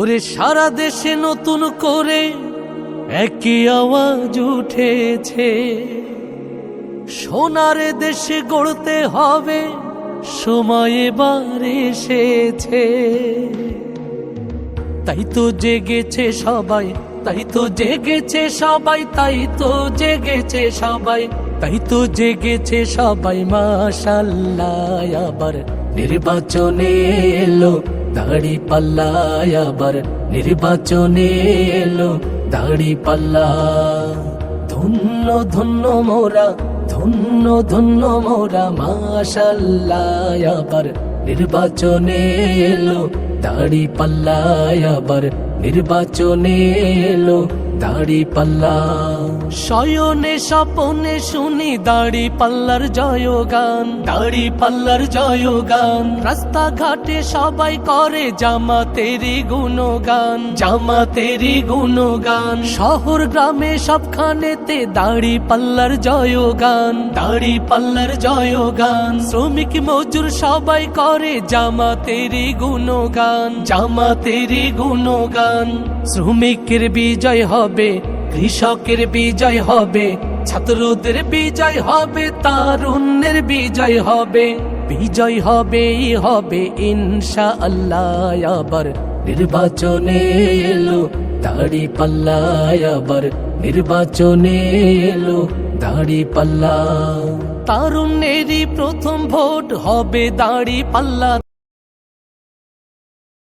ওরে সারা দেশে নতুন করে একই আওয়াজ উঠেছে, সোনার দেশে গড়তে হবে, সময় এবার এসেছে। তাই তো জেগেছে সবাই, তাই তো জেগেছে সবাই, তাই তো জেগেছে সবাই, তাই তো জেগেছে সবাই। মাশাআল্লাহ আবার নির্বাচনে এলো দাড়িপাল্লা, আবার নির্বাচনে এলো দাড়িপাল্লা। ধন্য ধন্য মোরা, ধন্য ধন্য মোরা, মাশাআল্লাহ আবার নির্বাচনে এলো দাড়িপাল্লা, আবার নির্বাচনে এলো দাড়িপাল্লা। শয়নে স্বপনে শুনি দাড়িপাল্লার জয়গান, দাড়িপাল্লার জয়গান। রাস্তাঘাটে সবাই করে জামাতেরই গুণগান, জামাতেরই গুণগান। শহর গ্রামে সবখানেতে দাড়িপাল্লার জয়গান, দাড়িপাল্লার জয়গান। শ্রমিক মজুর সবাই করে জামাতেরই গুণগান, জামাতেরই গুণগান। শ্রমিকের বিজয় হবে, কৃষকের বিজয় হবে, ছাত্রদের বিজয় হবে, তারুণ্যের বিজয় হবে, বিজয় হবেই হবে ইনশাআল্লাহ। আবার নির্বাচনে এলো দাড়িপাল্লা, আবার নির্বাচনে এলো দাড়িপাল্লা। তারুণ্যেরই প্রথম ভোট হবে দাড়িপাল্লা।